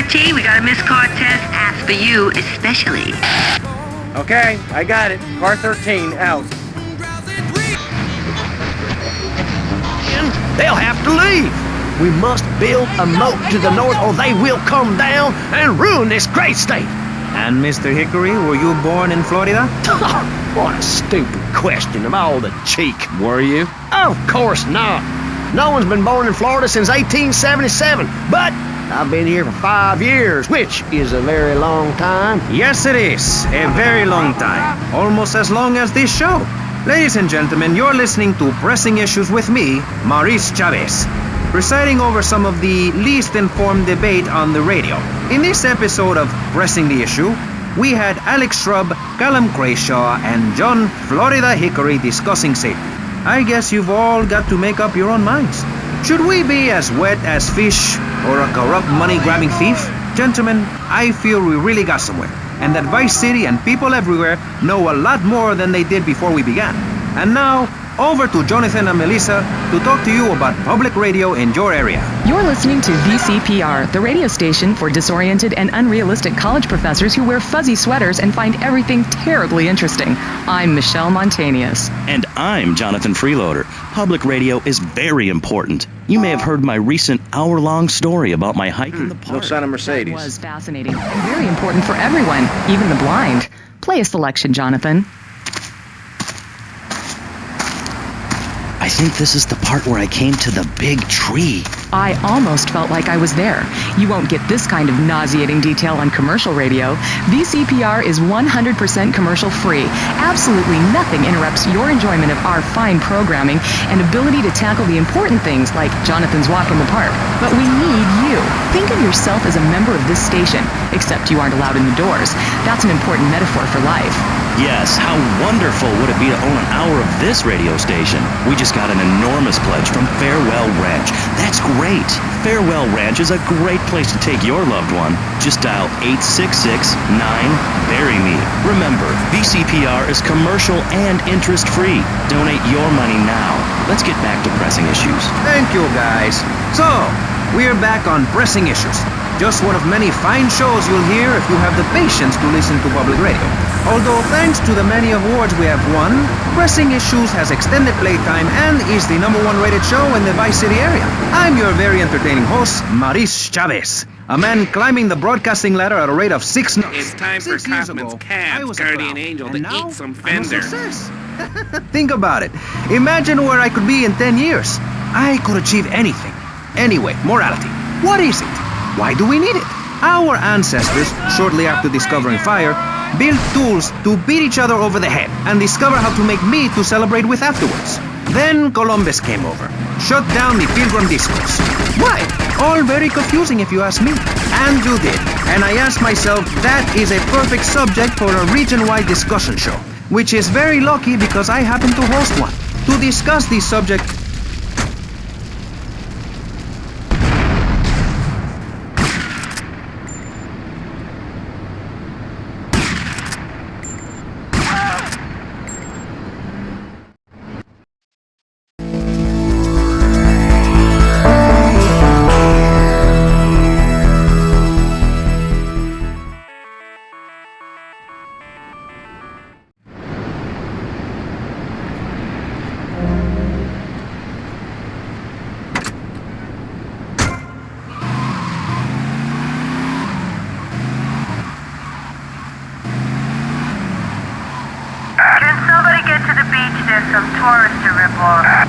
13, we got a Miss Cortez asked for you especially. Okay, I got it. Car 13, out. They'll have to leave. We must build a moat to the north or they will come down and ruin this great state. And Mr. Hickory, were you born in Florida? What a stupid question of all the cheek. Were you? Of course not. No one's been born in Florida since 1877, but I've been here for 5 years, which is a very long time. Yes, it is. A very long time. Almost as long as this show. Ladies and gentlemen, you're listening to Pressing Issues with me, Maurice Chavez, presiding over some of the least informed debate on the radio. In this episode of Pressing the Issue, we had Alex Shrub, Callum Crayshaw, and John Florida Hickory discussing safety. I guess you've all got to make up your own minds. Should we be as wet as fish or a corrupt money-grabbing thief? Gentlemen, I feel we really got somewhere, and that Vice City and people everywhere know a lot more than they did before we began. And now, over to Jonathan and Melissa to talk to you about public radio in your area. You're listening to VCPR, the radio station for disoriented and unrealistic college professors who wear fuzzy sweaters and find everything terribly interesting. I'm Michelle Montanius. And I'm Jonathan Freeloader. Public radio is very important. You may have heard my recent hour-long story about my hike in the park. No sign of Mercedes. That was fascinating and very important for everyone, even the blind. Play a selection, Jonathan. I think this is the part where I came to the big tree. I almost felt like I was there. You won't get this kind of nauseating detail on commercial radio. VCPR is 100% commercial free. Absolutely nothing interrupts your enjoyment of our fine programming and ability to tackle the important things like Jonathan's walk in the park. But we need you. Think of yourself as a member of this station, except you aren't allowed in the doors. That's an important metaphor for life. Yes, how wonderful would it be to own an hour of this radio station? We just got an enormous pledge from Farewell Ranch. That's great. Farewell Ranch is a great place to take your loved one. Just dial 866-9-BURY-ME. Remember, VCPR is commercial and interest-free. Donate your money now. Let's get back to pressing issues. Thank you, guys. So, we're back on Pressing Issues. Just one of many fine shows you'll hear if you have the patience to listen to public radio. Although thanks to the many awards we have won, Pressing Issues has extended playtime and is the #1 rated show in the Vice City area. I'm your very entertaining host, Maurice Chavez, a man climbing the broadcasting ladder at a rate of 6 knots. It's time for Kaufman Cabs, Guardian Angel, to eat some fender. Think about it. Imagine where I could be in 10 years. I could achieve anything. Anyway, morality. What is it? Why do we need it? Our ancestors, shortly after discovering fire, built tools to beat each other over the head and discover how to make meat to celebrate with afterwards. Then Columbus came over, shut down the Pilgrim discourse. Why? All very confusing if you ask me. And you did. And I asked myself, that is a perfect subject for a region-wide discussion show, which is very lucky because I happen to host one. To discuss this subject, Can somebody get to the beach? There's some tourists to rip off.